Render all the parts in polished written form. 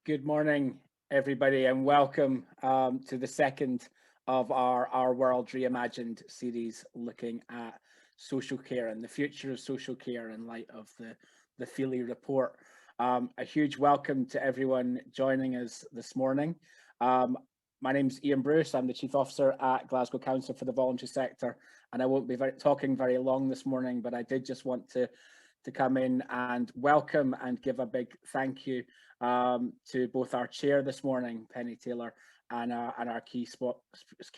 Good morning, everybody, and welcome to the second of our World Reimagined series, looking at social care and the future of social care in light of the Feeley report. A huge welcome to everyone joining us this morning. My name's Ian Bruce. I'm the Chief Officer at Glasgow Council for the Voluntary Sector, and I won't be talking very long this morning, but I did just want to come in and welcome and give a big thank you to both our chair this morning, Pennie Taylor, and our key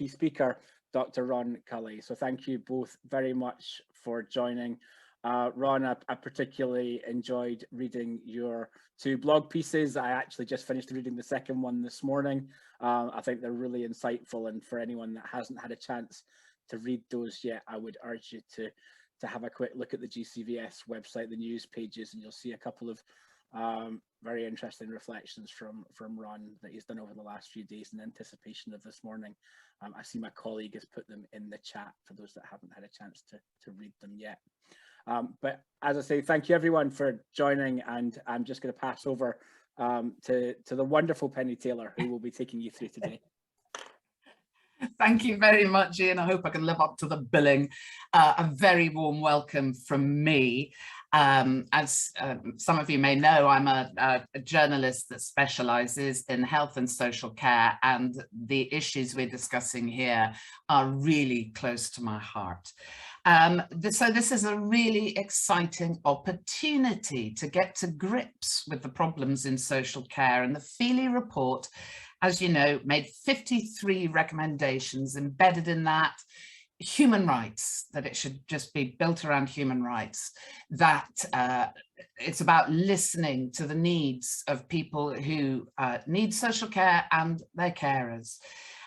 speaker, Dr. Ron Culley. So thank you both very much for joining. Ron, I particularly enjoyed reading your two blog pieces. I actually just finished reading the second one this morning. I think they're really insightful, and for anyone that hasn't had a chance to read those yet, I would urge you to have a quick look at the GCVS website, the news pages, and you'll see a couple of very interesting reflections from Ron that he's done over the last few days in anticipation of this morning. I see my colleague has put them in the chat for those that haven't had a chance to read them yet. But as I say, thank you everyone for joining, and I'm just going to pass over to the wonderful Pennie Taylor, who will be taking you through today. Thank you very much, Ian. I hope I can live up to the billing. A very warm welcome from me. As some of you may know, I'm a journalist that specialises in health and social care, and the issues we're discussing here are really close to my heart. So this is a really exciting opportunity to get to grips with the problems in social care, and the Feeley report, as you know, made 53 recommendations. Embedded in that, human rights, that it should just be built around human rights, that it's about listening to the needs of people who need social care and their carers.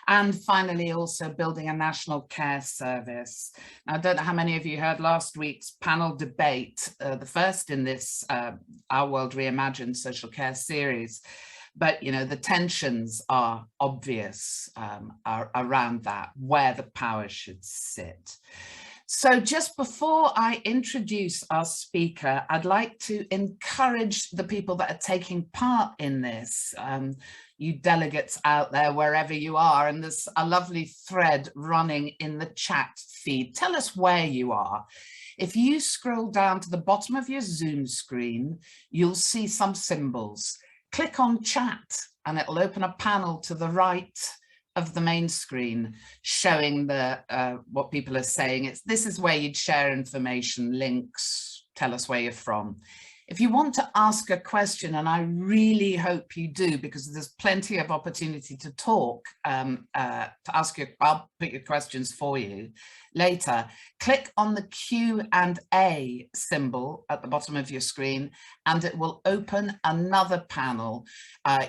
And finally, also building a national care service. Now, I don't know how many of you heard last week's panel debate, the first in this Our World Reimagined social care series. But, you know, the tensions are obvious around that, where the power should sit. So just before I introduce our speaker, I'd like to encourage the people that are taking part in this, you delegates out there, wherever you are, and there's a lovely thread running in the chat feed. Tell us where you are. If you scroll down to the bottom of your Zoom screen, you'll see some symbols. Click on chat and it'll open a panel to the right of the main screen showing the what people are saying. This is where you'd share information, links, tell us where you're from. If you want to ask a question, and I really hope you do, because there's plenty of opportunity to talk, to ask you, I'll put your questions for you later. Click on the Q&A symbol at the bottom of your screen, and it will open another panel.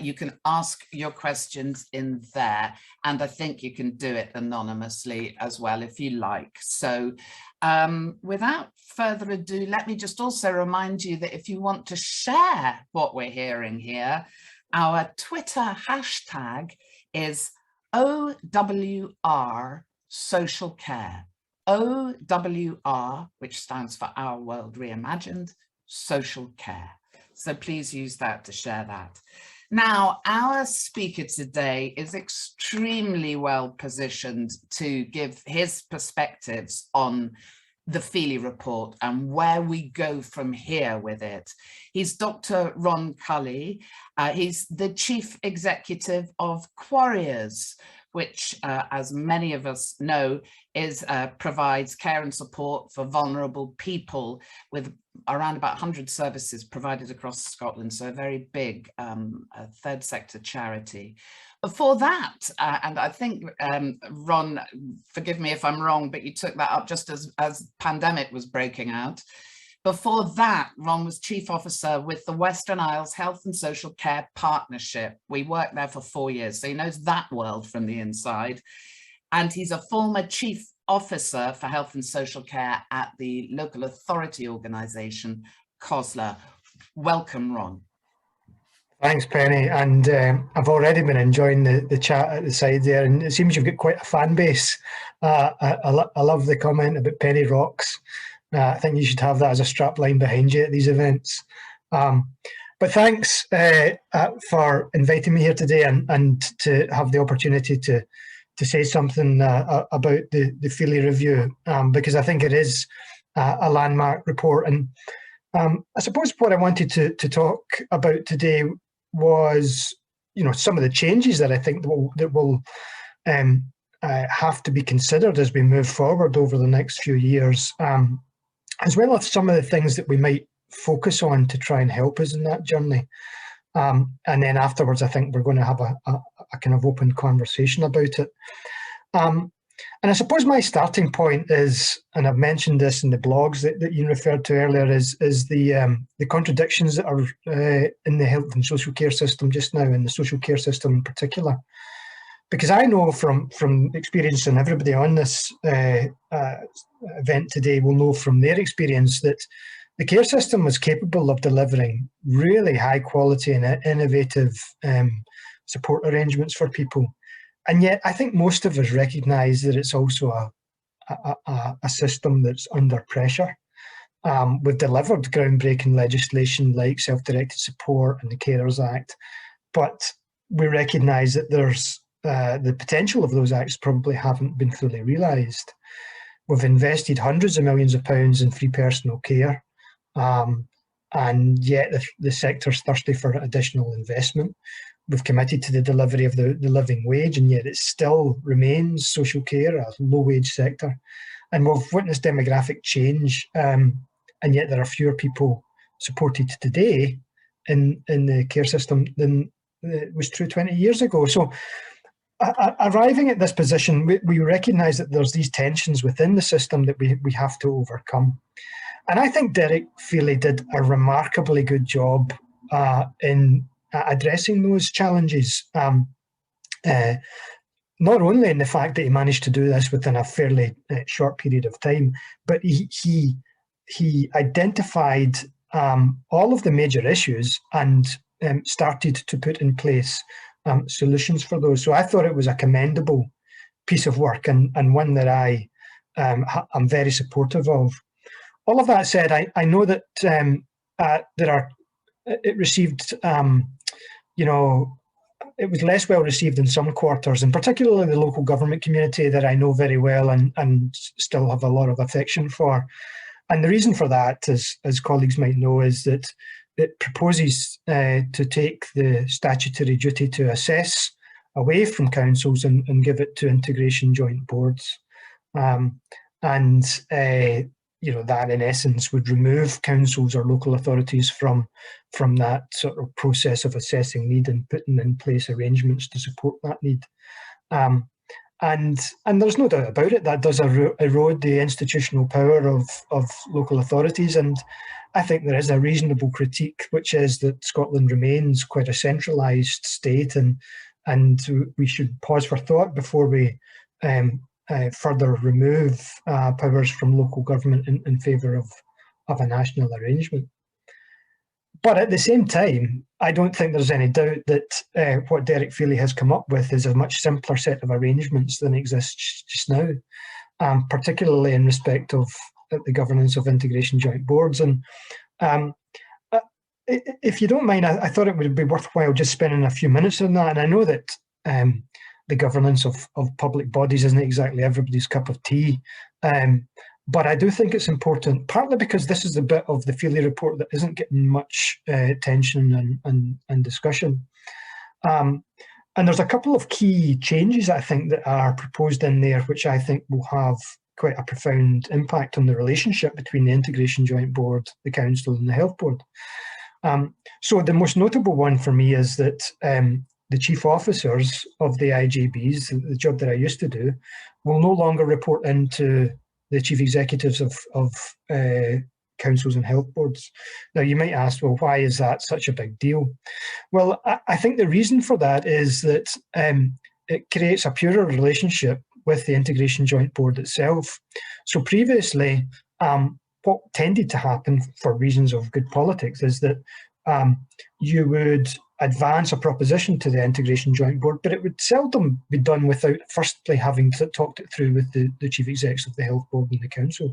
You can ask your questions in there, and I think you can do it anonymously as well if you like. So without further ado, let me just also remind you that if you want to share what we're hearing here, our Twitter hashtag is OWR Social Care. OWR, which stands for Our World Reimagined, Social Care. So please use that to share that. Now, our speaker today is extremely well positioned to give his perspectives on the Feeley report and where we go from here with it. He's Dr. Ron Culley. He's the Chief Executive of Quarriers, which, as many of us know, provides care and support for vulnerable people, with around about 100 services provided across Scotland, so a very big third sector charity. Before that, and I think, Ron, forgive me if I'm wrong, but you took that up just as pandemic was breaking out. Before that, Ron was Chief Officer with the Western Isles Health and Social Care Partnership. We worked there for 4 years, so he knows that world from the inside. And he's a former Chief Officer for Health and Social Care at the local authority organisation, COSLA. Welcome, Ron. Thanks, Pennie, and I've already been enjoying the chat at the side there, and it seems you've got quite a fan base. I love the comment about Pennie Rocks. I think you should have that as a strap line behind you at these events. But thanks for inviting me here today and to have the opportunity to say something about the Feeley review, because I think it is a landmark report. And I suppose what I wanted to talk about today was, some of the changes that I think that will have to be considered as we move forward over the next few years, as well as some of the things that we might focus on to try and help us in that journey. And then afterwards, I think we're going to have a kind of open conversation about it. And I suppose my starting point is, and I've mentioned this in the blogs that you referred to earlier, is the contradictions that are in the health and social care system just now, in the social care system in particular. Because I know from experience, and everybody on this event today will know from their experience, that the care system was capable of delivering really high quality and innovative support arrangements for people. And yet I think most of us recognise that it's also a system that's under pressure. We've delivered groundbreaking legislation like self-directed support and the Carers Act, but we recognise that there's the potential of those acts probably haven't been fully realised. We've invested hundreds of millions of pounds in free personal care, and yet the sector's thirsty for additional investment. We've committed to the delivery of the living wage, and yet it still remains social care, a low-wage sector. And we've witnessed demographic change, and yet there are fewer people supported today in the care system than was true 20 years ago. So arriving at this position, we recognise that there's these tensions within the system that we have to overcome. And I think Derek Feeley did a remarkably good job in addressing those challenges, not only in the fact that he managed to do this within a fairly short period of time, but he identified all of the major issues and started to put in place solutions for those. So I thought it was a commendable piece of work, and one that I'm very supportive of. All of that said, I know that it received, it was less well received in some quarters, and particularly the local government community that I know very well and still have a lot of affection for. And the reason for that, as colleagues might know, is that it proposes to take the statutory duty to assess away from councils and give it to integration joint boards. That in essence would remove councils or local authorities from that sort of process of assessing need and putting in place arrangements to support that need. And there's no doubt about it, that does erode the institutional power of local authorities. And I think there is a reasonable critique, which is that Scotland remains quite a centralised state, and we should pause for thought before we further remove powers from local government in favour of a national arrangement. But at the same time, I don't think there's any doubt that what Derek Feeley has come up with is a much simpler set of arrangements than exists just now, particularly in respect of the governance of integration joint boards. And if you don't mind, I thought it would be worthwhile just spending a few minutes on that. And I know that the governance of public bodies isn't exactly everybody's cup of tea. But I do think it's important, partly because this is a bit of the Feeley report that isn't getting much attention and discussion. And there's a couple of key changes, I think, that are proposed in there, which I think will have quite a profound impact on the relationship between the Integration Joint Board, the Council and the Health Board. So the most notable one for me is that the chief officers of the IJBs, the job that I used to do, will no longer report into the chief executives of councils and health boards. Now, you might ask, well, why is that such a big deal? Well, I think the reason for that is that it creates a purer relationship with the Integration Joint Board itself. So previously, what tended to happen for reasons of good politics is that you would advance a proposition to the Integration Joint Board, but it would seldom be done without firstly having talked it through with the Chief Executive of the Health Board and the Council.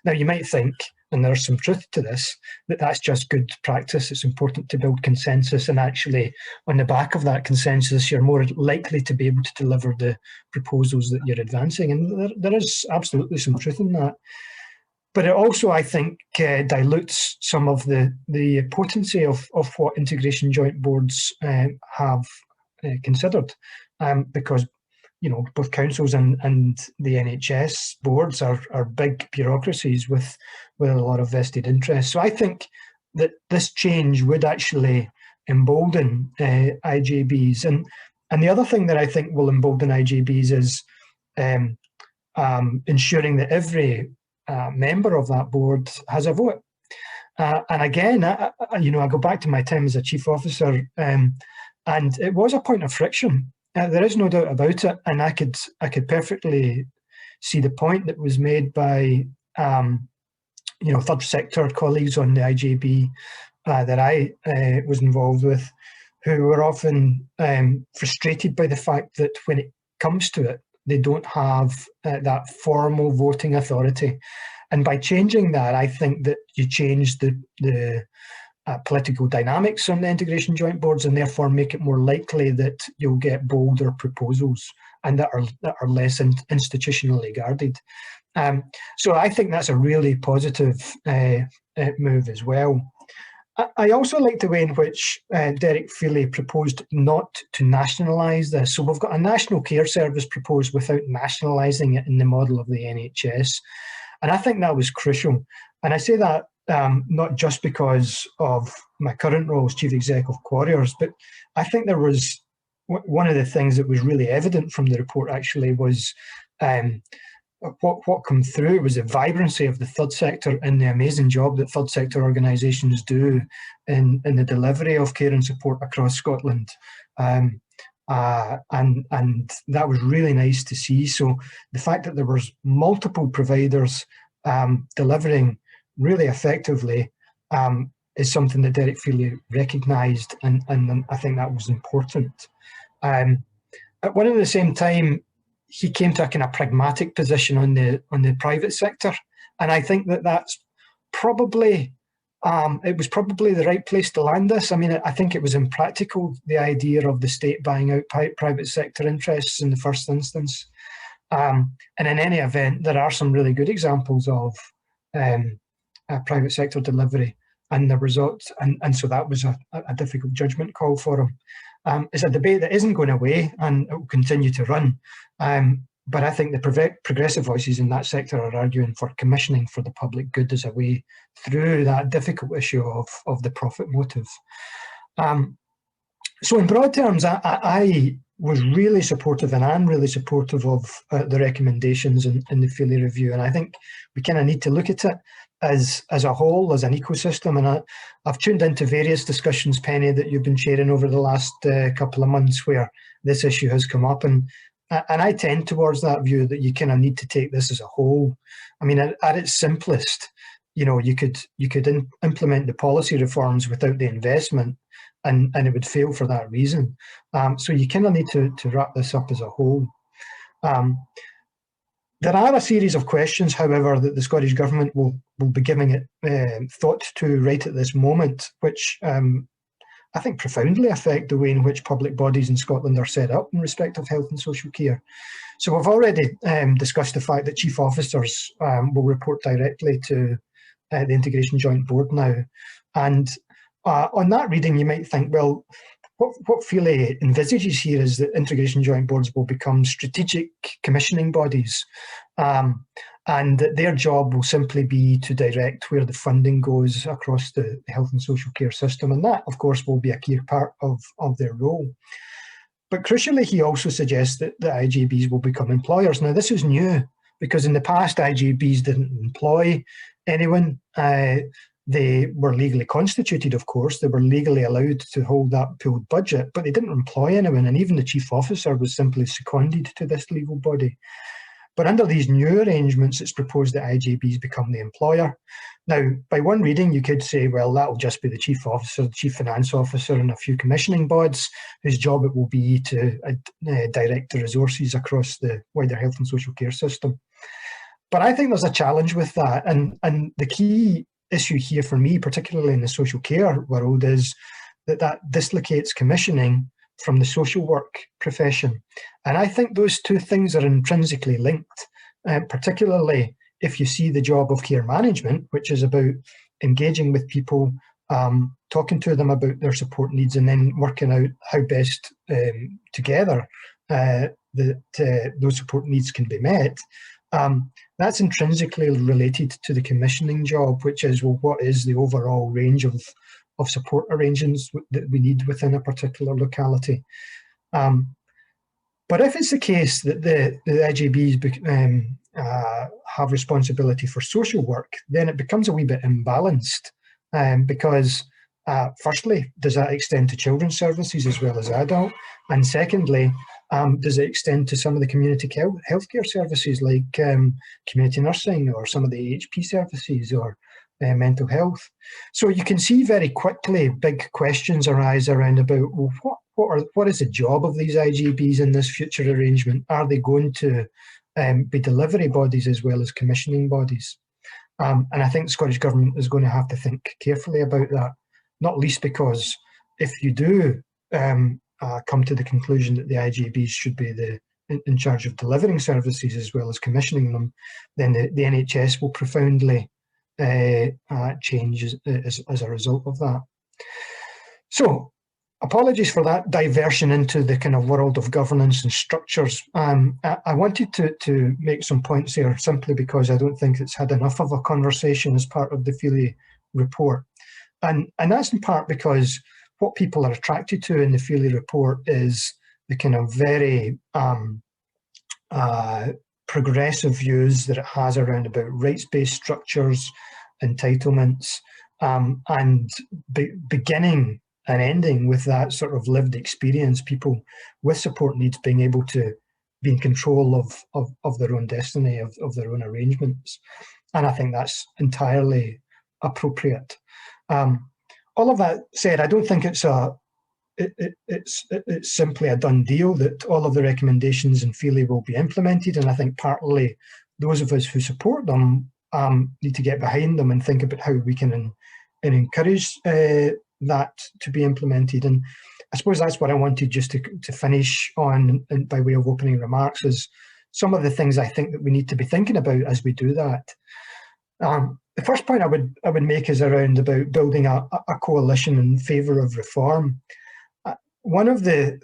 Now, you might think, and there's some truth to this, that that's just good practice. It's important to build consensus, and actually on the back of that consensus, you're more likely to be able to deliver the proposals that you're advancing. And there is absolutely some truth in that. But it also, I think, dilutes some of the potency of what integration joint boards have considered, because both councils and the NHS boards are big bureaucracies with a lot of vested interests. So I think that this change would actually embolden IJBs. And the other thing that I think will embolden IJBs is ensuring that every member of that board has a vote. And again, I go back to my time as a chief officer, and it was a point of friction. There is no doubt about it, and I could perfectly see the point that was made by third sector colleagues on the IJB that I was involved with, who were often frustrated by the fact that when it comes to it, they don't have that formal voting authority. And by changing that, I think that you change the political dynamics on the integration joint boards, and therefore make it more likely that you'll get bolder proposals and that are less institutionally guarded. So I think that's a really positive move as well. I also like the way in which Derek Feeley proposed not to nationalise this. So we've got a national care service proposed without nationalising it in the model of the NHS. And I think that was crucial. And I say that not just because of my current role as Chief Executive of Quarriers, but I think there was one of the things that was really evident from the report actually was what come through was the vibrancy of the third sector and the amazing job that third sector organisations do in the delivery of care and support across Scotland. And that was really nice to see. So the fact that there was multiple providers delivering really effectively is something that Derek Feeley recognised, and I think that was important. At one and the same time, he came to a kind of pragmatic position on the private sector, and I think that's probably it was probably the right place to land this. I mean, I think it was impractical, the idea of the state buying out private sector interests in the first instance. And in any event, there are some really good examples of private sector delivery and the results, and so that was a difficult judgment call for him. It's a debate that isn't going away, and it will continue to run. But I think the progressive voices in that sector are arguing for commissioning for the public good as a way through that difficult issue of the profit motive. So in broad terms, I was really supportive, and I'm really supportive of the recommendations in the Feeley review. And I think we kind of need to look at it as a whole, as an ecosystem. And I've tuned into various discussions, Pennie, that you've been sharing over the last couple of months where this issue has come up. And I tend towards that view that you kind of need to take this as a whole. I mean, at its simplest, you could implement the policy reforms without the investment, and it would fail for that reason. So you kind of need to wrap this up as a whole. There are a series of questions, however, that the Scottish Government will be giving it thought to right at this moment, which I think profoundly affect the way in which public bodies in Scotland are set up in respect of health and social care. So we've already discussed the fact that chief officers will report directly to the Integration Joint Board now. And on that reading, you might think, well, what Feeley envisages here is that Integration Joint Boards will become strategic commissioning bodies, and that their job will simply be to direct where the funding goes across the health and social care system. And that, of course, will be a key part of their role. But crucially, he also suggests that the IJBs will become employers. Now, this is new, because in the past, IJBs didn't employ anyone. They were legally constituted, of course. They were legally allowed to hold that pooled budget, but they didn't employ anyone. And even the chief officer was simply seconded to this legal body. But under these new arrangements, it's proposed that IJBs become the employer. Now, by one reading, you could say, well, that'll just be the chief officer, the chief finance officer, and a few commissioning boards, whose job it will be to direct the resources across the wider health and social care system. But I think there's a challenge with that. And the key issue here for me, particularly in the social care world, is that dislocates commissioning from the social work profession. And I think those two things are intrinsically linked, particularly if you see the job of care management, which is about engaging with people, talking to them about their support needs, and then working out how best together those support needs can be met. That's intrinsically related to the commissioning job, which is, well, what is the overall range of support arrangements that we need within a particular locality. But if it's the case that the IJBs have responsibility for social work, then it becomes a wee bit imbalanced, because firstly, does that extend to children's services as well as adult? And secondly, does it extend to some of the community healthcare services like community nursing, or some of the AHP services, or mental health? So you can see very quickly big questions arise around about, well, what is the job of these IJBs in this future arrangement? Are they going to be delivery bodies as well as commissioning bodies? And I think the Scottish Government is going to have to think carefully about that, not least because if you do come to the conclusion that the IJBs should be in charge of delivering services as well as commissioning them, then the NHS will profoundly change as a result of that. So, apologies for that diversion into the kind of world of governance and structures. I wanted to make some points here simply because I don't think it's had enough of a conversation as part of the Feeley report. And that's in part because what people are attracted to in the Feeley report is the kind of very progressive views that it has around about rights-based structures, entitlements, and beginning and ending with that sort of lived experience, people with support needs being able to be in control of their own destiny, of their own arrangements. And I think that's entirely appropriate. All of that said, I don't think it's simply a done deal that all of the recommendations in Feeley will be implemented. And I think partly those of us who support them need to get behind them and think about how we can encourage that to be implemented. And I suppose that's what I wanted just to finish on, and by way of opening remarks, is some of the things I think that we need to be thinking about as we do that. The first point I would make is around about building a coalition in favour of reform. One of the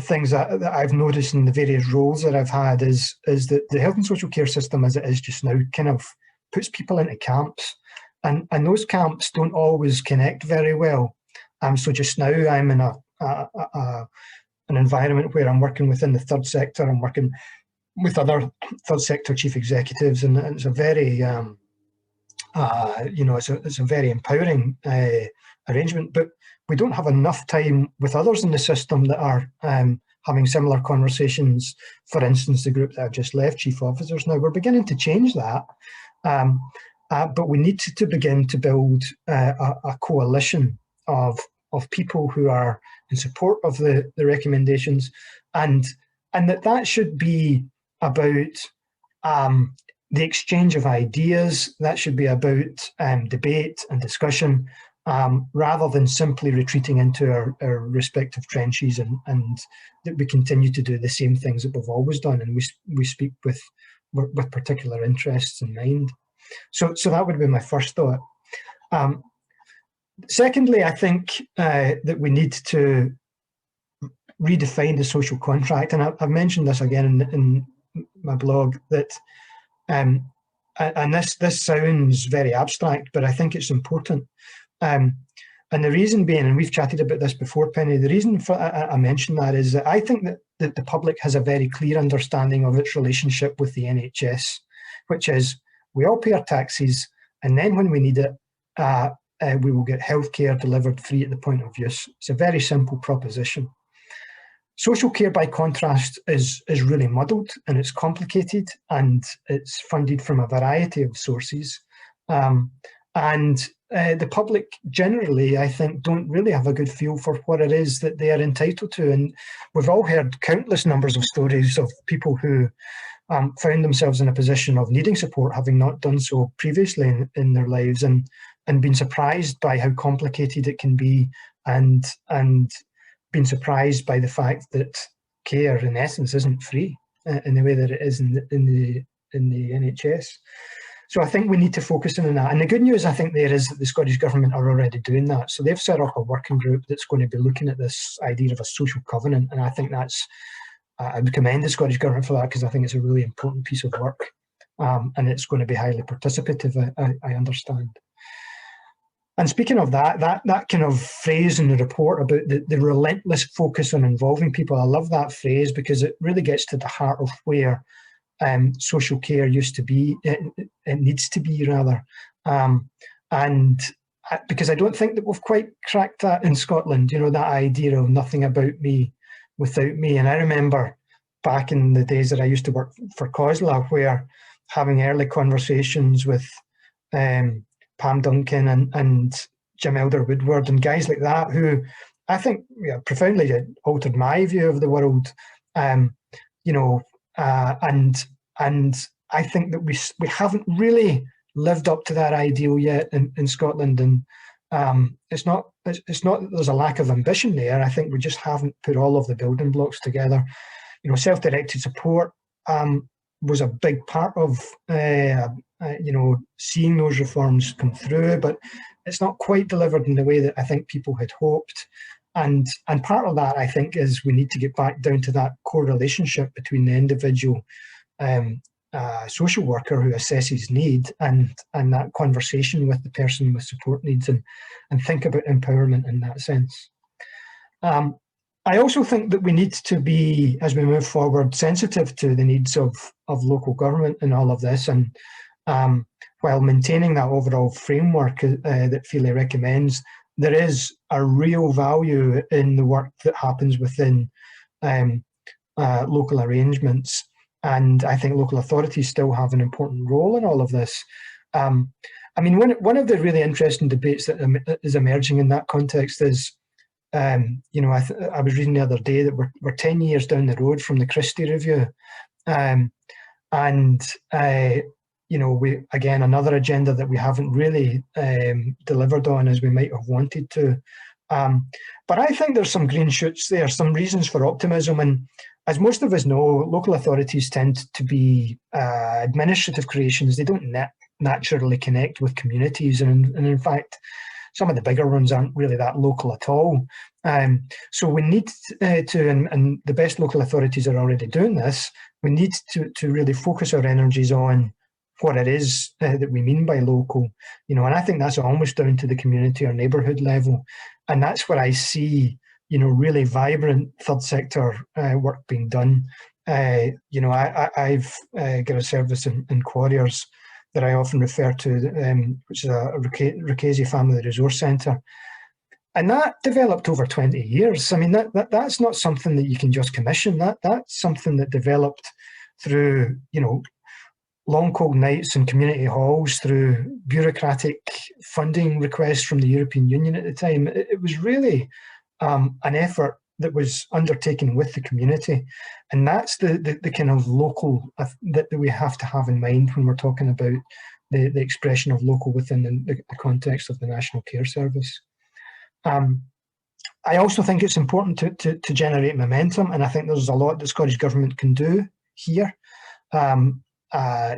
things that I've noticed in the various roles that I've had is that the health and social care system as it is just now kind of puts people into camps, and those camps don't always connect very well. So just now I'm in an environment where I'm working within the third sector. I'm working with other third sector chief executives, and it's a very it's a very empowering arrangement. But we don't have enough time with others in the system that are having similar conversations. For instance, the group that I've just left, chief officers. Now we're beginning to change that, but we need to begin to build a coalition of people who are in support of the recommendations, and that should be about the exchange of ideas. That should be about debate and discussion, rather than simply retreating into our respective trenches and that we continue to do the same things that we've always done, and we speak with particular interests in mind. So that would be my first thought. Secondly, I think that we need to redefine the social contract, and I've mentioned this again in my blog, that and this sounds very abstract, but I think it's important. And the reason being, and we've chatted about this before, Penny, the reason for I mention that is that I think that the public has a very clear understanding of its relationship with the NHS, which is we all pay our taxes, and then when we need it, we will get healthcare delivered free at the point of use. It's a very simple proposition. Social care, by contrast, is really muddled and it's complicated, and it's funded from a variety of sources. And the public generally, I think, don't really have a good feel for what it is that they are entitled to. And we've all heard countless numbers of stories of people who found themselves in a position of needing support, having not done so previously in their lives, and been surprised by how complicated it can be, and been surprised by the fact that care, in essence, isn't free in the way that it is in the NHS. So I think we need to focus in on that. And the good news, I think, there is that the Scottish Government are already doing that. So they've set up a working group that's going to be looking at this idea of a social covenant. And I think that's, I would commend the Scottish Government for that, because I think it's a really important piece of work. And it's going to be highly participative, I understand. And speaking of that kind of phrase in the report about the relentless focus on involving people, I love that phrase, because it really gets to the heart of where social care used to be, it needs to be, rather. And because I don't think that we've quite cracked that in Scotland, you know, that idea of nothing about me without me. And I remember back in the days that I used to work for COSLA, where having early conversations with Pam Duncan and Jim Elder Woodward and guys like that, who I think profoundly altered my view of the world, you know, and I think that we haven't really lived up to that ideal yet in Scotland. And it's not that there's a lack of ambition there. I think we just haven't put all of the building blocks together. You know, self-directed support was a big part of you know, seeing those reforms come through, but it's not quite delivered in the way that I think people had hoped. And part of that, I think, is we need to get back down to that core relationship between the individual social worker who assesses need and that conversation with the person with support needs, and think about empowerment in that sense. I also think that we need to be, as we move forward, sensitive to the needs of local government in all of this, and while maintaining that overall framework that Feeley recommends, there is a real value in the work that happens within local arrangements. And I think local authorities still have an important role in all of this. I mean, one of the really interesting debates that is emerging in that context is, you know, I was reading the other day that we're 10 years down the road from the Christie Review. You know, again, another agenda that we haven't really delivered on as we might have wanted to. But I think there's some green shoots there, some reasons for optimism. And as most of us know, local authorities tend to be administrative creations. They don't naturally connect with communities. And in fact, some of the bigger ones aren't really that local at all. So we need to, and the best local authorities are already doing this, we need to really focus our energies on what it is that we mean by local, you know, and I think that's almost down to the community or neighbourhood level. And that's where I see, you know, really vibrant third sector work being done. You know, I've got a service in Quarriers that I often refer to, which is a Ricchesi Family Resource Centre. And that developed over 20 years. I mean, that's not something that you can just commission. That's something that developed through, you know, long cold nights in community halls, through bureaucratic funding requests from the European Union at the time. It was really an effort that was undertaken with the community. And that's the kind of local that we have to have in mind when we're talking about the expression of local within the context of the National Care Service. I also think it's important to generate momentum, and I think there's a lot that Scottish Government can do here.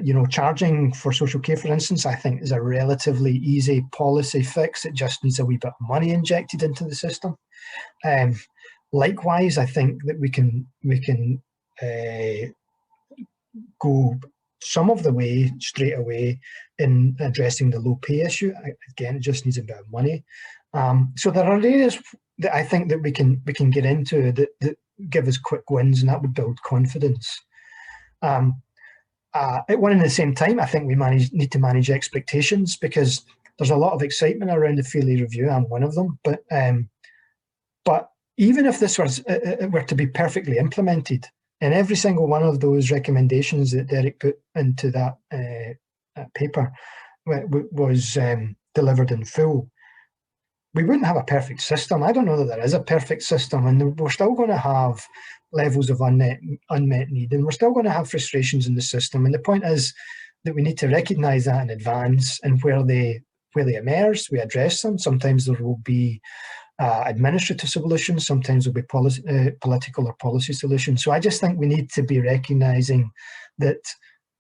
You know, charging for social care, for instance, I think is a relatively easy policy fix. It just needs a wee bit of money injected into the system. Likewise, I think that we can go some of the way straight away in addressing the low pay issue. Again, it just needs a bit of money. So there are areas that I think that we can get into that give us quick wins, and that would build confidence. At one and the same time, I think we need to manage expectations, because there's a lot of excitement around the Feeley Review. I'm one of them, but even if this were to be perfectly implemented, and every single one of those recommendations that Derek put into that paper was delivered in full, we wouldn't have a perfect system. I don't know that there is a perfect system, and we're still going to have levels of unmet need, and we're still going to have frustrations in the system. And the point is that we need to recognise that in advance, and where they emerge, we address them. Sometimes there will be administrative solutions, sometimes there'll be political or policy solutions. So I just think we need to be recognising that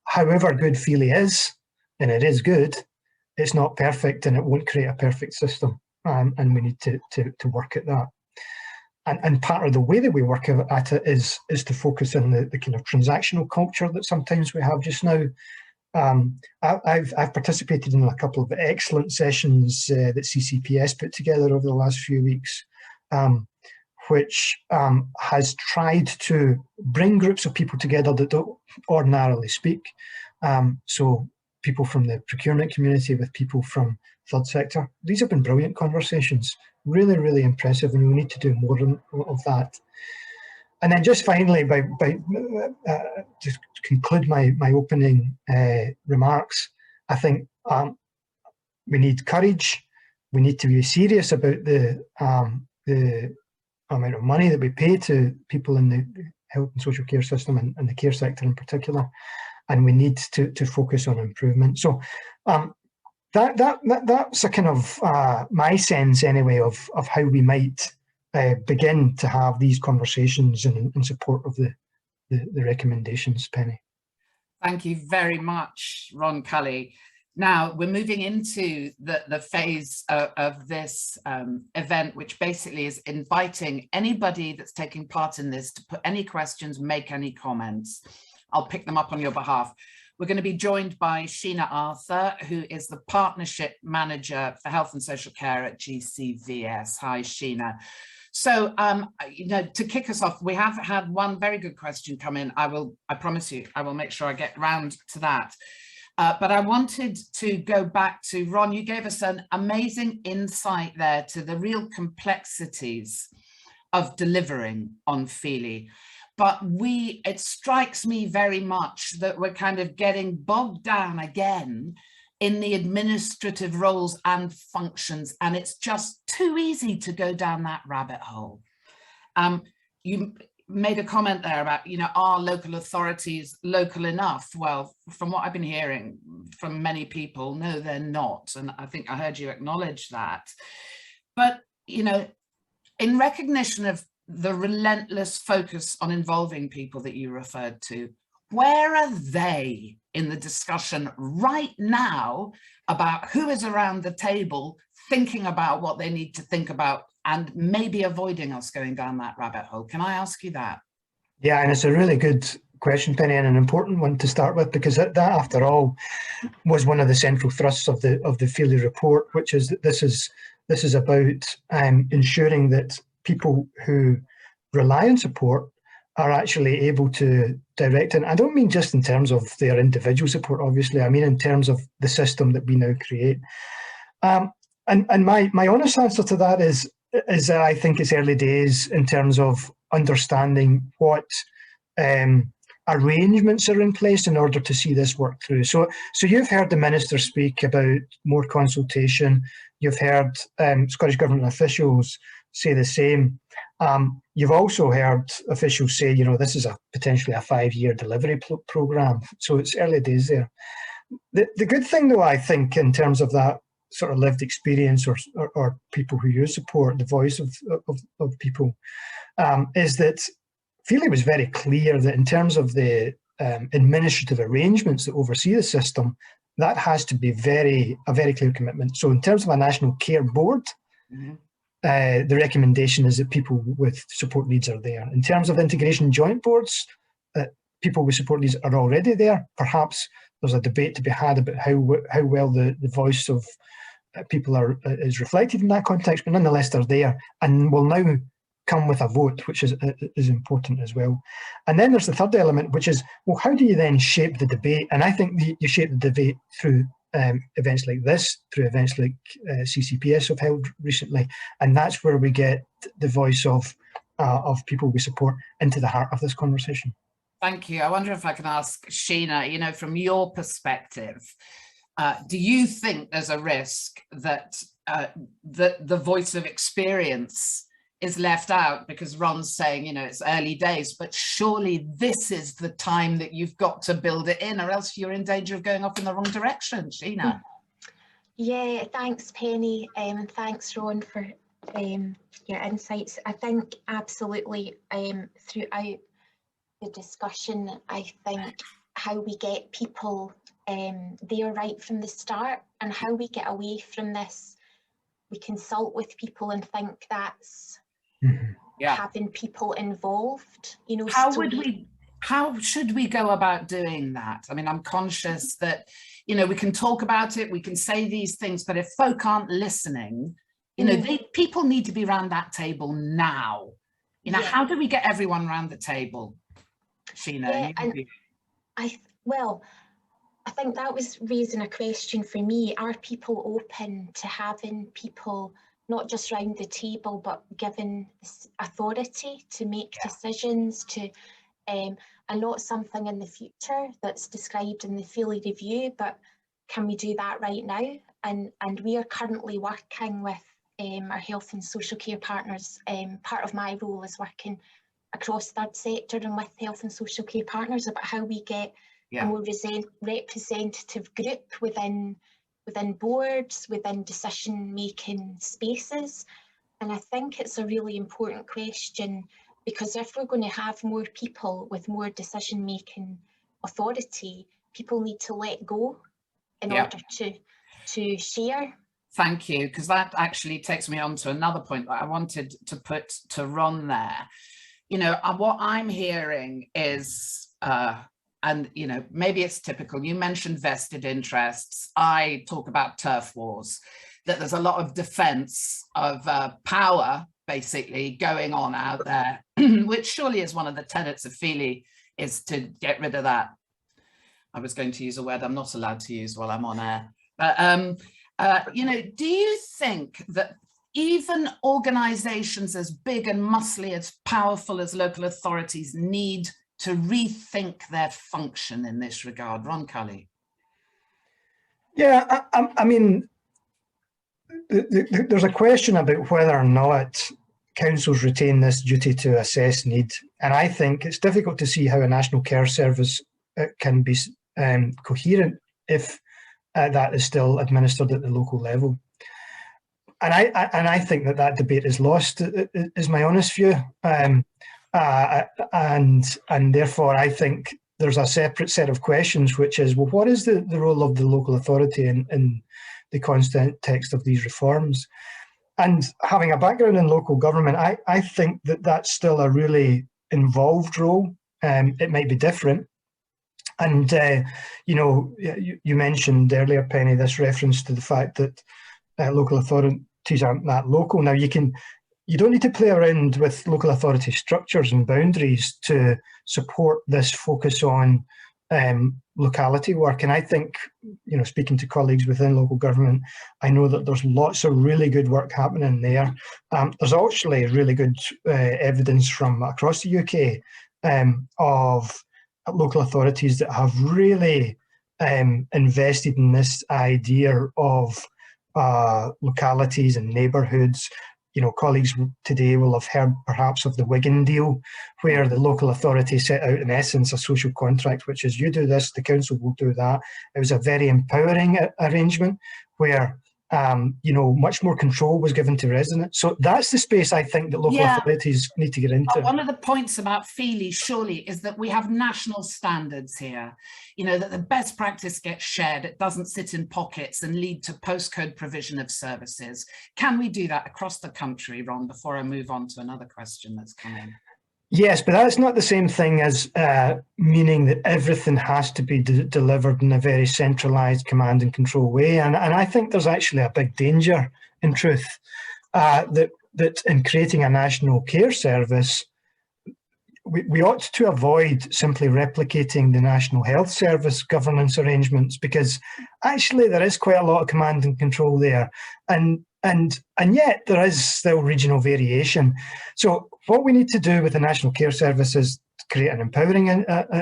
however good Feeley is, and it is good, it's not perfect, and it won't create a perfect system. And we need to work at that. And part of the way that we work at it is to focus on the kind of transactional culture that sometimes we have just now. I've participated in a couple of excellent sessions that CCPS put together over the last few weeks, which has tried to bring groups of people together that don't ordinarily speak. So people from the procurement community with people from third sector. These have been brilliant conversations, really, really impressive, and we need to do more of that. And then just finally, by just to conclude my opening remarks, I think we need courage. We need to be serious about the amount of money that we pay to people in the health and social care system and the care sector in particular, and we need to focus on improvement. So that's a kind of my sense anyway of how we might begin to have these conversations in support of the recommendations, Pennie. Thank you very much, Ron Culley. Now we're moving into the phase of this event, which basically is inviting anybody that's taking part in this to put any questions, make any comments. I'll pick them up on your behalf. We're going to be joined by Sheena Arthur, who is the Partnership Manager for Health and Social Care at GCVS. Hi, Sheena. So, to kick us off, we have had one very good question come in. I promise you, I will make sure I get round to that. But I wanted to go back to Ron. You gave us an amazing insight there to the real complexities of delivering on Feeley. But it strikes me very much that we're kind of getting bogged down again in the administrative roles and functions, and it's just too easy to go down that rabbit hole. You made a comment there about, are local authorities local enough? Well, from what I've been hearing from many people, no, they're not. And I think I heard you acknowledge that. But, in recognition of the relentless focus on involving people that you referred to, where are they in the discussion right now about who is around the table thinking about what they need to think about and maybe avoiding us going down that rabbit hole? Can I ask you that? Yeah, and it's a really good question, Pennie, and an important one to start with, because that after all was one of the central thrusts of the Feeley report, which is that this is about ensuring that people who rely on support are actually able to direct. And I don't mean just in terms of their individual support, obviously, I mean in terms of the system that we now create. And my honest answer to that is that I think it's early days in terms of understanding what arrangements are in place in order to see this work through. So you've heard the Minister speak about more consultation. You've heard Scottish Government officials say the same. You've also heard officials say, this is potentially a 5-year delivery programme. So it's early days there. The good thing, though, I think, in terms of that sort of lived experience or people who use support, the voice of people, is that Feeley was very clear that in terms of the administrative arrangements that oversee the system, that has to be a very clear commitment. So in terms of a national care board, the recommendation is that people with support needs are there. In terms of integration joint boards, people with support needs are already there. Perhaps there's a debate to be had about how well the voice of people is reflected in that context, but nonetheless they're there and will now come with a vote, which is important as well. And then there's the third element, which is, well, how do you then shape the debate? And I think you shape the debate through events like this, through events like CCPS have held recently, and that's where we get the voice of of people we support into the heart of this conversation. Thank you. I wonder if I can ask Sheena, you know, from your perspective, do you think there's a risk that the voice of experience is left out? Because Ron's saying, you know, it's early days, but surely this is the time that you've got to build it in, or else you're in danger of going off in the wrong direction. Sheena. Yeah, thanks, Penny, and thanks, Ron, for your insights. I think absolutely throughout the discussion, I think how we get people there right from the start, and how we get away from this, we consult with people and think that's having people involved, you know. How should we go about doing that? I mean, I'm conscious that, you know, we can talk about it, we can say these things, but if folk aren't listening, you know, people need to be around that table now. You know, how do we get everyone around the table? Sheena, well, I think that was raising a question for me. Are people open to having people not just round the table, but given authority to make decisions, to and not something in the future that's described in the Feeley review, but can we do that right now? And we are currently working with our health and social care partners. Part of my role is working across third sector and with health and social care partners about how we get a more representative group within boards, within decision-making spaces. And I think it's a really important question, because if we're going to have more people with more decision-making authority, people need to let go in order to share. Thank you, because that actually takes me on to another point that I wanted to put to Ron there. You know, what I'm hearing is, and, you know, maybe it's typical. You mentioned vested interests. I talk about turf wars, that there's a lot of defense of power, basically, going on out there, which surely is one of the tenets of Feeley, is to get rid of that. I was going to use a word I'm not allowed to use while I'm on air. But, you know, do you think that even organizations as big and muscly, as powerful as local authorities need to rethink their function in this regard? Ron Culley. Yeah, I mean, there's a question about whether or not councils retain this duty to assess need. And I think it's difficult to see how a national care service can be coherent if that is still administered at the local level. And I think that debate is lost, is my honest view. And therefore I think there's a separate set of questions, which is, well, what is the role of the local authority in the context of these reforms? And having a background in local government, I think that that's still a really involved role. It might be different. And, you know, you mentioned earlier, Penny, this reference to the fact that local authorities aren't that local. Now, you don't need to play around with local authority structures and boundaries to support this focus on locality work. And I think, you know, speaking to colleagues within local government, I know that there's lots of really good work happening there. There's actually really good evidence from across the UK of local authorities that have really invested in this idea of localities and neighbourhoods. You know, colleagues today will have heard perhaps of the Wigan deal, where the local authority set out in essence a social contract, which is, you do this, the council will do that. It was a very empowering arrangement where, you know, much more control was given to residents. So that's the space I think that local authorities need to get into. One of the points about Feeley, surely, is that we have national standards here. You know, that the best practice gets shared, it doesn't sit in pockets and lead to postcode provision of services. Can we do that across the country, Ron, before I move on to another question that's come in? Yes, but that's not the same thing as meaning that everything has to be delivered in a very centralised command and control way. And I think there's actually a big danger, in truth, that in creating a national care service, we ought to avoid simply replicating the National Health Service governance arrangements, because actually there is quite a lot of command and control there. And and yet there is still regional variation. So what we need to do with the National Care Service is create an empowering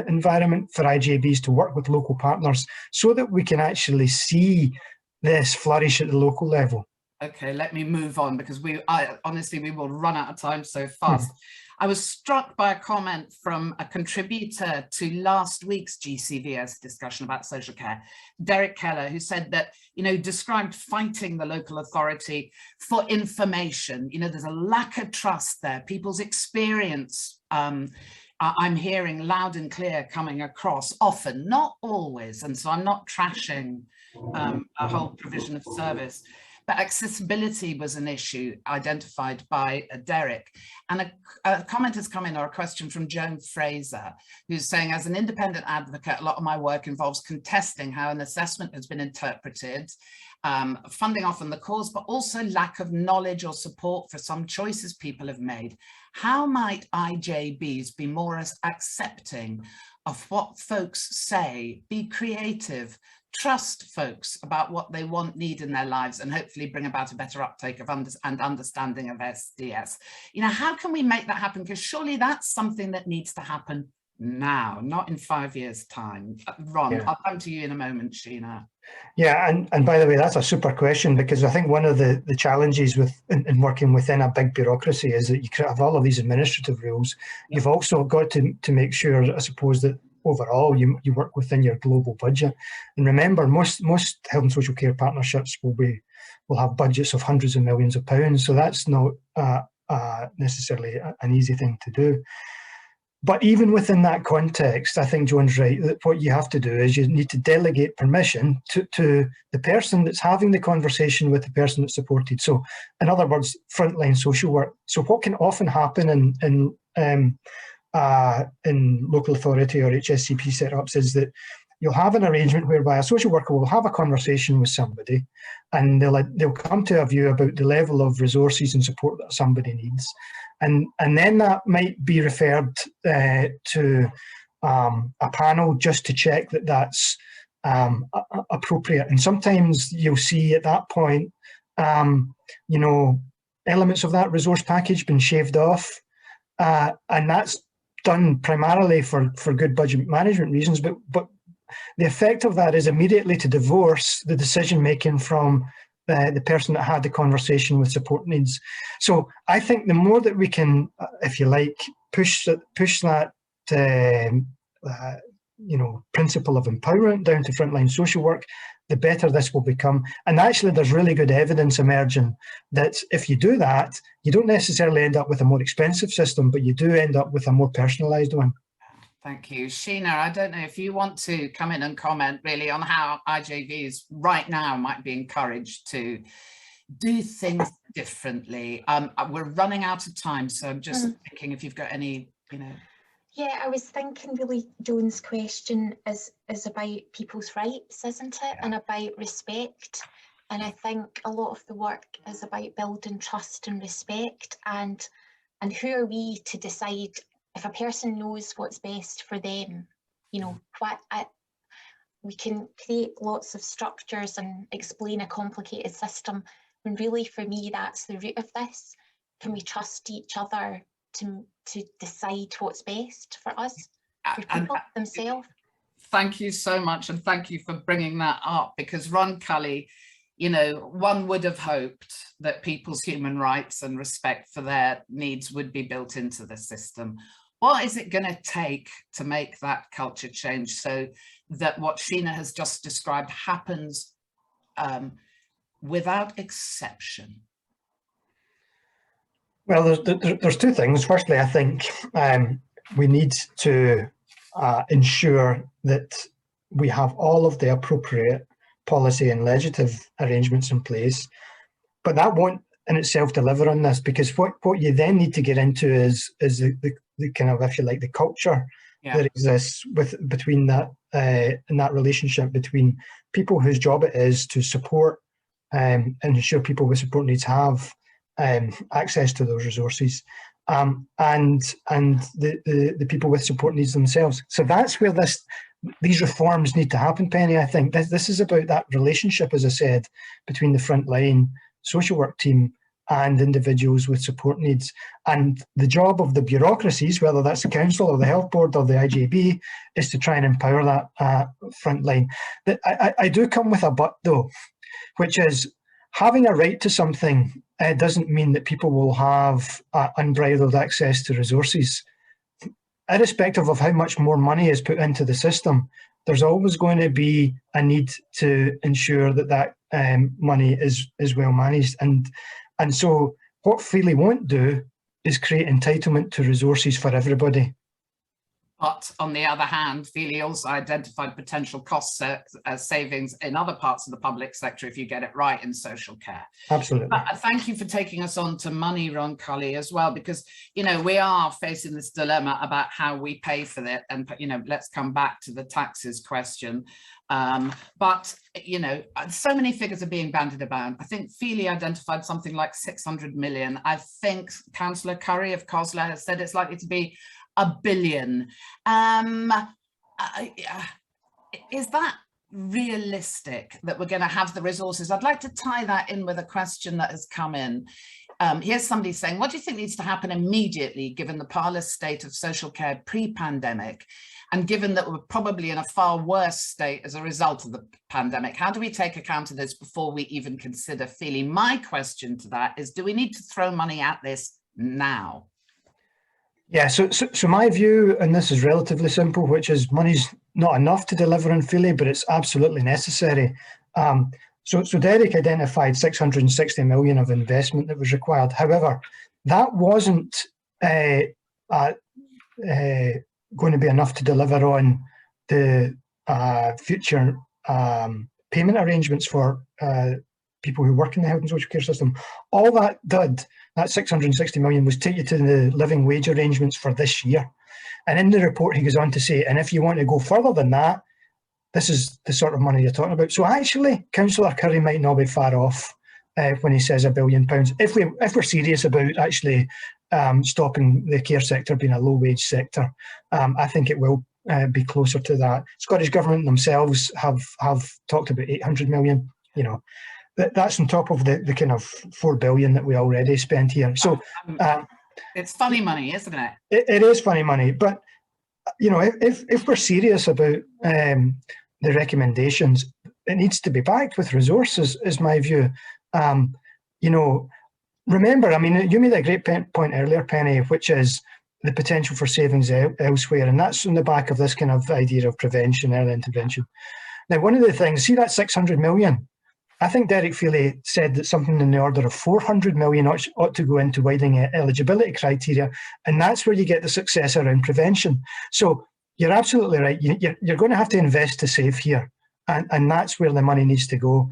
environment for IJBs to work with local partners so that we can actually see this flourish at the local level. Okay, let me move on because honestly, we will run out of time so fast. I was struck by a comment from a contributor to last week's GCVS discussion about social care, Derek Keller, who said that, described fighting the local authority for information. There's a lack of trust there. People's experience, I'm hearing loud and clear coming across, often, not always. And so I'm not trashing a whole provision of service. But accessibility was an issue identified by Derek. And a comment has come in, or a question from Joan Fraser, who's saying, as an independent advocate, a lot of my work involves contesting how an assessment has been interpreted, funding often the cause, but also lack of knowledge or support for some choices people have made. How might IJBs be more accepting of what folks say, be creative, trust folks about what they want, need in their lives, and hopefully bring about a better uptake of understanding of SDS? How can we make that happen? Because surely that's something that needs to happen now, not in 5 years' time. Ron, I'll come to you in a moment, Sheena. Yeah, and by the way, that's a super question, because I think one of the challenges in working within a big bureaucracy is that you have all of these administrative rules. Yep. You've also got to make sure, I suppose, that overall you work within your global budget. And remember, most health and social care partnerships will have budgets of hundreds of millions of pounds, so that's not necessarily an easy thing to do. But even within that context, I think Joan's right, that what you have to do is you need to delegate permission to the person that's having the conversation with the person that's supported. So in other words, frontline social work. So what can often happen in local authority or HSCP setups is that you'll have an arrangement whereby a social worker will have a conversation with somebody, and they'll come to a view about the level of resources and support that somebody needs. And then that might be referred to a panel just to check that that's appropriate. And sometimes you'll see at that point, elements of that resource package been shaved off, and that's done primarily for good budget management reasons. But the effect of that is immediately to divorce the decision making from the person that had the conversation with support needs. So I think the more that we can, if you like, push that principle of empowerment down to frontline social work, the better this will become. And actually, there's really good evidence emerging that if you do that, you don't necessarily end up with a more expensive system, but you do end up with a more personalised one. Thank you. Sheena, I don't know if you want to come in and comment really on how IJVs right now might be encouraged to do things differently. We're running out of time, so I'm just thinking if you've got any, Yeah, I was thinking really Joan's question is about people's rights, isn't it? Yeah. And about respect. And I think a lot of the work is about building trust and respect, and who are we to decide if a person knows what's best for them. We can create lots of structures and explain a complicated system, when really for me that's the root of this. Can we trust each other to decide what's best for us, for people themselves? Thank you so much, and thank you for bringing that up, because Ron Culley, one would have hoped that people's human rights and respect for their needs would be built into the system. What is it going to take to make that culture change so that what Sheena has just described happens without exception? Well, there's two things. Firstly, I think we need to ensure that we have all of the appropriate policy and legislative arrangements in place, but that won't in itself deliver on this, because what you then need to get into is the kind of, if you like, the culture that exists between that in that relationship between people whose job it is to support and ensure people with support needs have access to those resources, and the people with support needs themselves. So that's where these reforms need to happen, Pennie. I think this is about that relationship, as I said, between the front line social work team and individuals with support needs. And the job of the bureaucracies, whether that's the council or the health board or the IJB, is to try and empower that front line. I do come with a but though, which is having a right to something doesn't mean that people will have unbridled access to resources. Irrespective of how much more money is put into the system, there's always going to be a need to ensure that that money is well managed. And so what Feeley won't do is create entitlement to resources for everybody. But on the other hand, Feeley also identified potential cost savings in other parts of the public sector if you get it right in social care. Absolutely. But thank you for taking us on to money, Ron Culley, as well, because, you know, we are facing this dilemma about how we pay for it. And, you know, let's come back to the taxes question. But, you know, so many figures are being bandied about. I think Feeley identified something like 600 million. I think Councillor Curry of Cosler has said it's likely to be $1 billion. Is that realistic that we're going to have the resources? I'd like to tie that in with a question that has come in. Here's somebody saying, what do you think needs to happen immediately given the parlous state of social care pre-pandemic, and given that we're probably in a far worse state as a result of the pandemic? How do we take account of this before we even consider Feeley? My question to that is, do we need to throw money at this now? Yeah, so my view, and this is relatively simple, which is money's not enough to deliver in Feeley, but it's absolutely necessary. So Derek identified 660 million of investment that was required. However, that wasn't going to be enough to deliver on the future payment arrangements for people who work in the health and social care system. All that did, that 660 million, was take you to the living wage arrangements for this year. And in the report, he goes on to say, and if you want to go further than that, this is the sort of money you're talking about. So actually, Councillor Curry might not be far off when he says £1 billion. If we're serious about actually stopping the care sector being a low wage sector, I think it will be closer to that. Scottish Government themselves have talked about 800 million, you know. That's on top of the kind of 4 billion that we already spent here. So it's funny money, isn't it? It is funny money, but you know, if we're serious about the recommendations, it needs to be backed with resources, is my view. You know, remember, I mean, you made a great point earlier, Penny, which is the potential for savings elsewhere, and that's on the back of this kind of idea of prevention, early intervention. Now, one of the things, see that 600 million. I think Derek Feeley said that something in the order of 400 million ought to go into widening eligibility criteria, and that's where you get the success around prevention. So you're absolutely right. You're going to have to invest to save here, and that's where the money needs to go.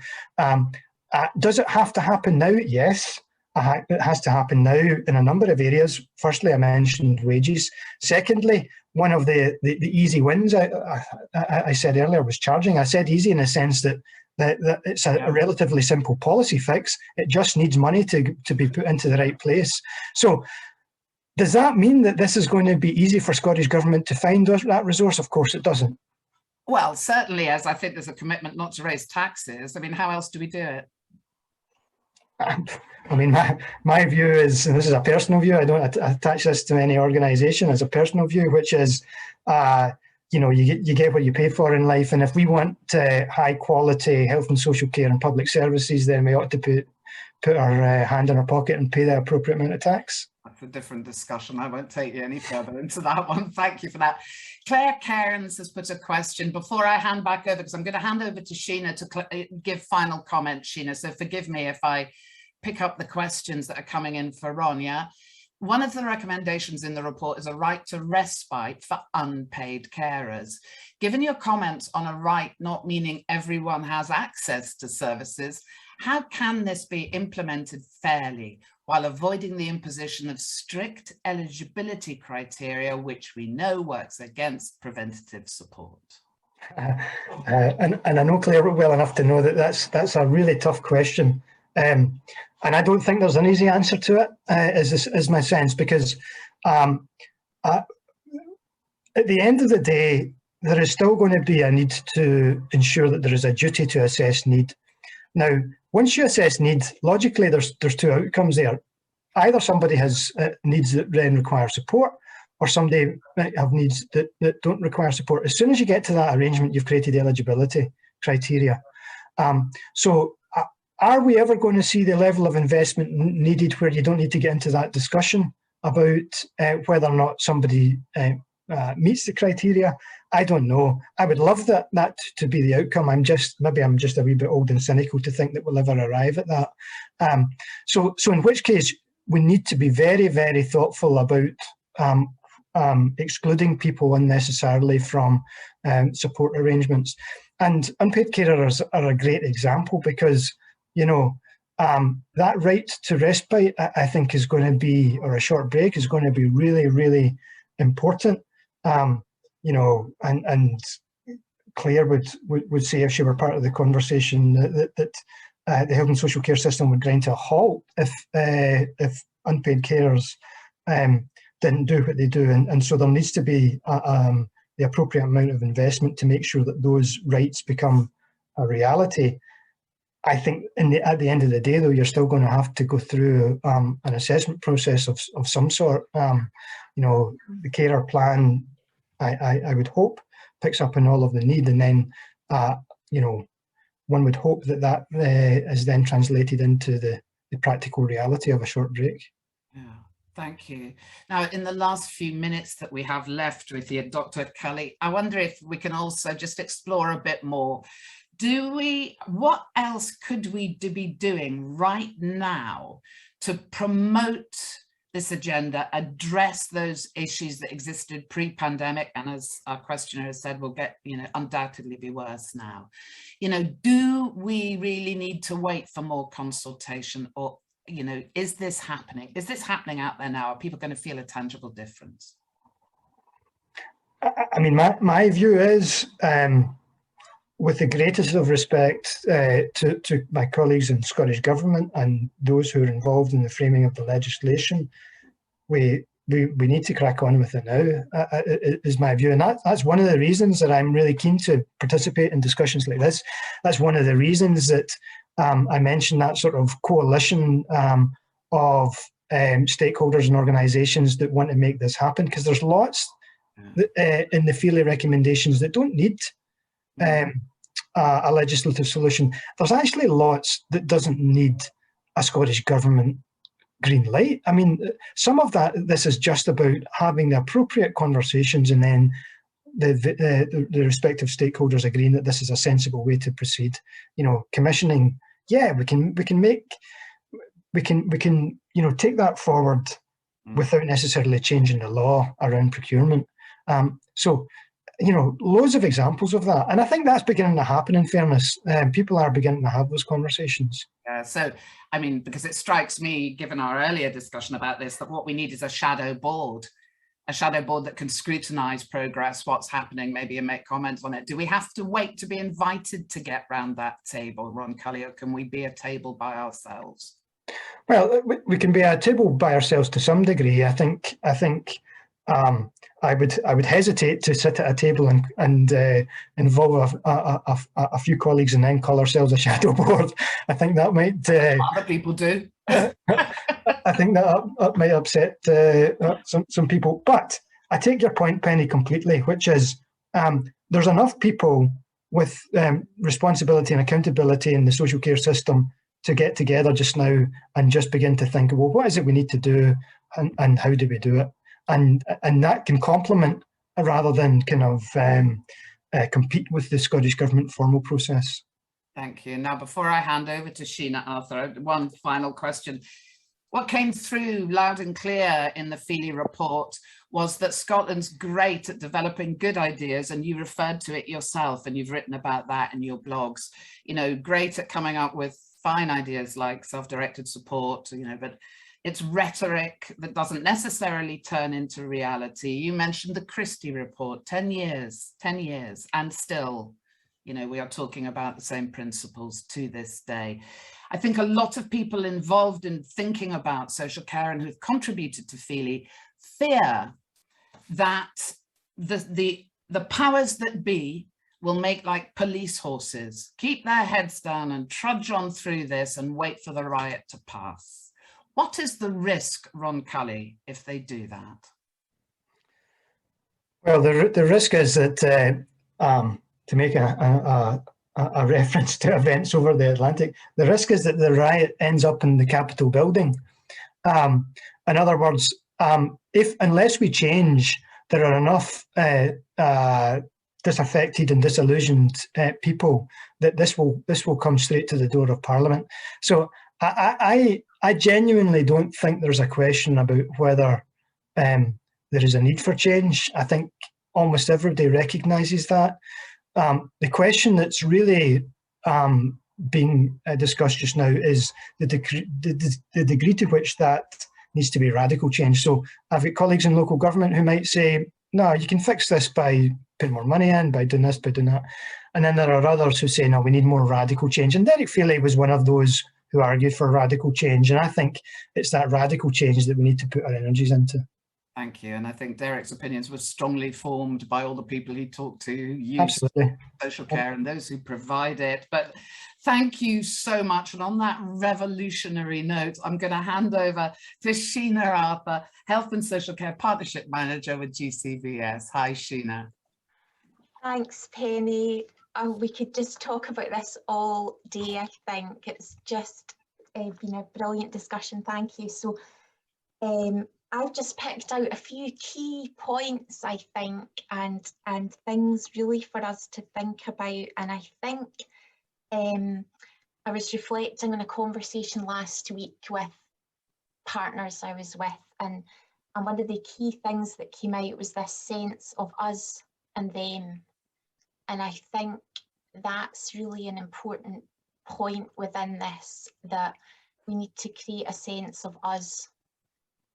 Does it have to happen now? Yes, it has to happen now in a number of areas. Firstly, I mentioned wages. Secondly, one of the easy wins I said earlier was charging. I said easy in the sense that it's a relatively simple policy fix. It just needs money to be put into the right place. So does that mean that this is going to be easy for Scottish Government to find that resource? Of course it doesn't. Well, certainly, as I think there's a commitment not to raise taxes. I mean, how else do we do it? I mean, my view is, and this is a personal view, I don't attach this to any organisation, as a personal view, which is, you know, you get what you pay for in life, and if we want high quality health and social care and public services, then we ought to put our hand in our pocket and pay the appropriate amount of tax. That's a different discussion. I won't take you any further into that one. Thank you for that. Claire Cairns has put a question. Before I hand back over, because I'm going to hand over to Sheena to give final comments, Sheena, so forgive me if I pick up the questions that are coming in for Ron, yeah? One of the recommendations in the report is a right to respite for unpaid carers. Given your comments on a right not meaning everyone has access to services, how can this be implemented fairly while avoiding the imposition of strict eligibility criteria, which we know works against preventative support? And I know Claire well enough to know that that's a really tough question. And I don't think there's an easy answer to it, is my sense, because at the end of the day, there is still going to be a need to ensure that there is a duty to assess need. Now, once you assess needs, logically there's two outcomes there. Either somebody has needs that then require support, or somebody might have needs that don't require support. As soon as you get to that arrangement, you've created eligibility criteria. So are we ever going to see the level of investment needed where you don't need to get into that discussion about whether or not somebody meets the criteria? I don't know. I would love that to be the outcome. Maybe I'm just a wee bit old and cynical to think that we'll ever arrive at that. So in which case, we need to be very, very thoughtful about excluding people unnecessarily from support arrangements. And unpaid carers are a great example because, you know, that right to respite, I think, is going to be, or a short break, is going to be really, really important. You know, and Claire would say, if she were part of the conversation, that the health and social care system would grind to a halt if unpaid carers didn't do what they do, and so there needs to be the appropriate amount of investment to make sure that those rights become a reality. I think at the end of the day, though, you're still going to have to go through an assessment process of some sort. You know, the carer plan, I would hope, picks up on all of the need, and then you know, one would hope that is then translated into the practical reality of a short break. Yeah, thank you. Now, in the last few minutes that we have left with you, Dr. Culley, I wonder if we can also just explore a bit more. What else could we be doing right now to promote this agenda, address those issues that existed pre-pandemic, and as our questioner has said, will get, you know, undoubtedly be worse now? You know, do we really need to wait for more consultation, or, you know, is this happening? Is this happening out there now? Are people going to feel a tangible difference? I mean, my view is, with the greatest of respect to my colleagues in Scottish Government and those who are involved in the framing of the legislation, we need to crack on with it now, is my view. And that's one of the reasons that I'm really keen to participate in discussions like this. That's one of the reasons that I mentioned that sort of coalition of stakeholders and organisations that want to make this happen, because there's lots in the Feeley recommendations that don't need a legislative solution. There's actually lots that doesn't need a Scottish Government green light. I mean, some of this is just about having the appropriate conversations, and then the respective stakeholders agreeing that this is a sensible way to proceed. You know, commissioning, yeah, we can you know, take that forward without necessarily changing the law around procurement. So, you know, loads of examples of that. And I think that's beginning to happen, in fairness. People are beginning to have those conversations. Yeah, so, I mean, because it strikes me, given our earlier discussion about this, that what we need is a shadow board that can scrutinise progress, what's happening, maybe, and make comments on it. Do we have to wait to be invited to get round that table, Ron Culley, or can we be a table by ourselves? Well, we can be a table by ourselves to some degree. I think I would hesitate to sit at a table and involve a few colleagues and then call ourselves a shadow board. I think that might other people do. I think that might upset some people. But I take your point, Pennie, completely, which is there's enough people with responsibility and accountability in the social care system to get together just now and just begin to think, well, what is it we need to do, and how do we do it? And that can complement rather than kind of compete with the Scottish Government formal process. Thank you. Now, before I hand over to Sheena, Arthur, one final question. What came through loud and clear in the Feeley report was that Scotland's great at developing good ideas, and you referred to it yourself, and you've written about that in your blogs. You know, great at coming up with fine ideas like self-directed support, you know, but it's rhetoric that doesn't necessarily turn into reality. You mentioned the Christie report, 10 years, and still, you know, we are talking about the same principles to this day. I think a lot of people involved in thinking about social care and who've contributed to Feeley fear that the powers that be will make like police horses, keep their heads down and trudge on through this and wait for the riot to pass. What is the risk, Ron Culley, if they do that? Well, the risk is that, to make a reference to events over the Atlantic, the risk is that the riot ends up in the Capitol building. In other words, unless we change, there are enough disaffected and disillusioned people that this will come straight to the door of Parliament. So I genuinely don't think there's a question about whether there is a need for change. I think almost everybody recognises that. The question that's really being discussed just now is the degree to which that needs to be radical change. So I've got colleagues in local government who might say, no, you can fix this by putting more money in, by doing this, by doing that. And then there are others who say, no, we need more radical change. And Derek Feeley was one of those who argued for radical change. And I think it's that radical change that we need to put our energies into. Thank you. And I think Derek's opinions were strongly formed by all the people he talked to who use Absolutely. social care and those who provide it. But thank you so much. And on that revolutionary note, I'm going to hand over to Sheena Arthur, Health and Social Care Partnership Manager with GCVS. Hi, Sheena. Thanks, Penny. We could just talk about this all day, I think. It's just been a brilliant discussion. Thank you. So I've just picked out a few key points, I think, and things really for us to think about. And I think I was reflecting on a conversation last week with partners I was with, and one of the key things that came out was this sense of us and them. And I think that's really an important point within this, that we need to create a sense of us,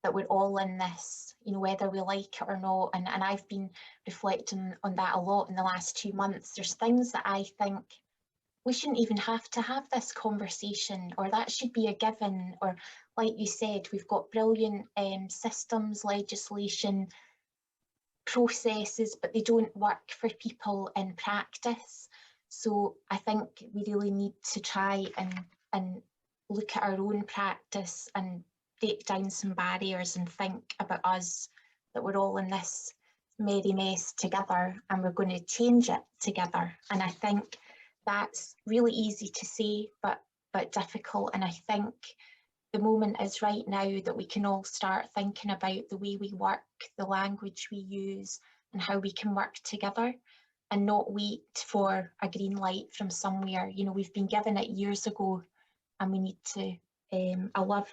that we're all in this, you know, whether we like it or not. And I've been reflecting on that a lot in the last 2 months. There's things that I think we shouldn't even have to have this conversation, or that should be a given. Or like you said, we've got brilliant systems, legislation, processes, but they don't work for people in practice. So I think we really need to try and look at our own practice and break down some barriers and think about us, that we're all in this merry mess together and we're going to change it together. And I think that's really easy to say, but difficult. And I think the moment is right now that we can all start thinking about the way we work, the language we use, and how we can work together and not wait for a green light from somewhere. You know, we've been given it years ago and we need to, I love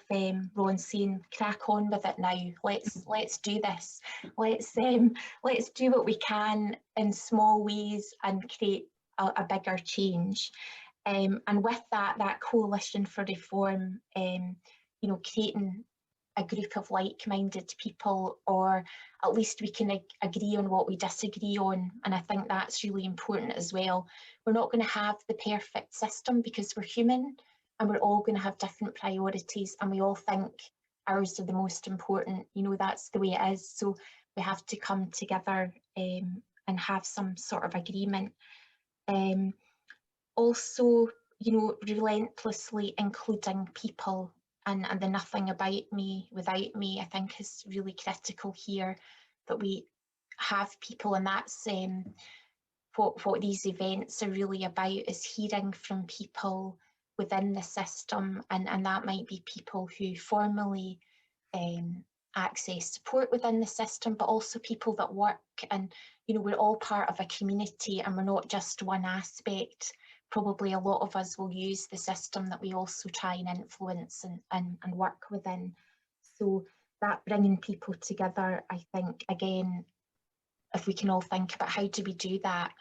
Ron saying, crack on with it now. Let's do this. Let's do what we can in small ways and create a bigger change. And with that coalition for reform, you know, creating a group of like-minded people, or at least we can agree on what we disagree on. And I think that's really important as well. We're not going to have the perfect system because we're human and we're all going to have different priorities, and we all think ours are the most important. You know, that's the way it is. So we have to come together and have some sort of agreement. Also, you know, relentlessly including people, and the nothing about me without me, I think is really critical here, that we have people. And that's what these events are really about, is hearing from people within the system, and that might be people who formally access support within the system, but also people that work. And you know, we're all part of a community and we're not just one aspect. Probably a lot of us will use the system that we also try and influence and work within. So that bringing people together, I think, again, if we can all think about how do we do that,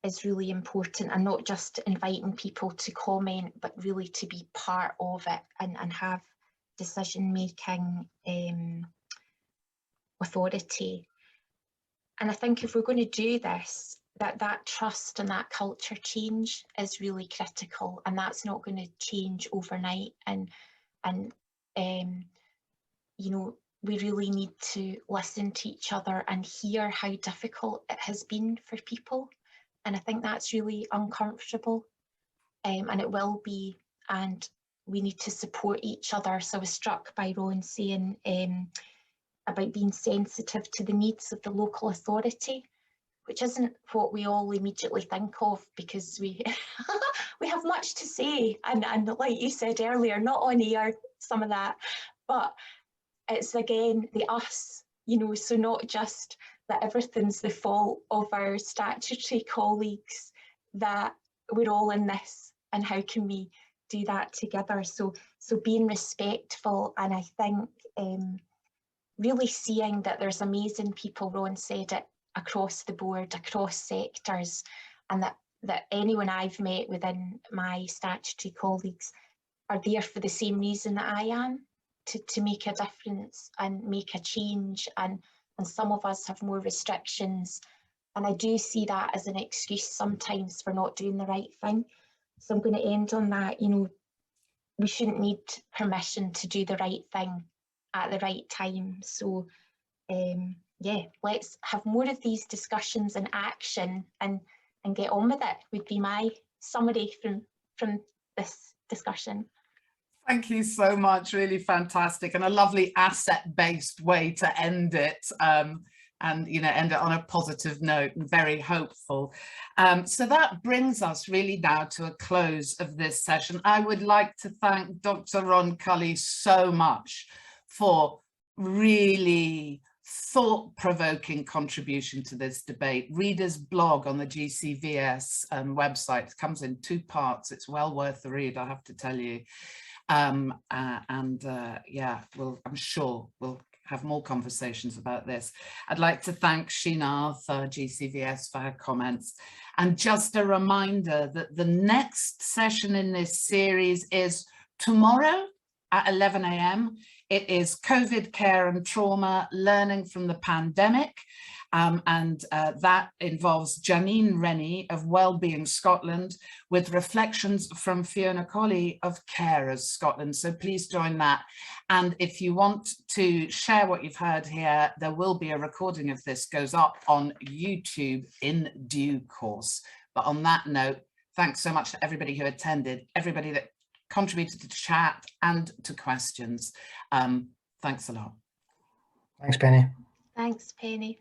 is really important, and not just inviting people to comment, but really to be part of it and have decision-making authority. And I think if we're going to do this, that trust and that culture change is really critical, and that's not going to change overnight. And you know, we really need to listen to each other and hear how difficult it has been for people. And I think that's really uncomfortable, and it will be, and we need to support each other. So I was struck by Ron saying about being sensitive to the needs of the local authority, which isn't what we all immediately think of, because we we have much to say, and like you said earlier, not on air, some of that, but it's again the us, you know, so not just that everything's the fault of our statutory colleagues, that we're all in this, and how can we do that together? So being respectful, and I think really seeing that there's amazing people, Ron said it, across the board, across sectors, and that anyone I've met within my statutory colleagues are there for the same reason that I am, to make a difference and make a change, and some of us have more restrictions, and I do see that as an excuse sometimes for not doing the right thing. So I'm going to end on that. You know, we shouldn't need permission to do the right thing at the right time. So yeah, let's have more of these discussions and action, and get on with it, would be my summary from this discussion. Thank you so much, really fantastic, and a lovely asset-based way to end it, and you know, end it on a positive note and very hopeful. So that brings us really now to a close of this session. I would like to thank Dr. Ron Culley so much for really thought-provoking contribution to this debate. Read his blog on the GCVS website. It comes in 2 parts. It's well worth the read, I have to tell you. Yeah, I'm sure we'll have more conversations about this. I'd like to thank Sheena Arthur, GCVS, for her comments. And just a reminder that the next session in this series is tomorrow at 11 a.m. It is COVID care and trauma, learning from the pandemic. That involves Janine Rennie of Wellbeing Scotland, with reflections from Fiona Colley of Carers Scotland. So please join that. And if you want to share what you've heard here, there will be a recording of this, goes up on YouTube in due course. But on that note, thanks so much to everybody who attended, everybody that contributed to chat and to questions. Thanks a lot. Thanks, Penny. Thanks, Penny.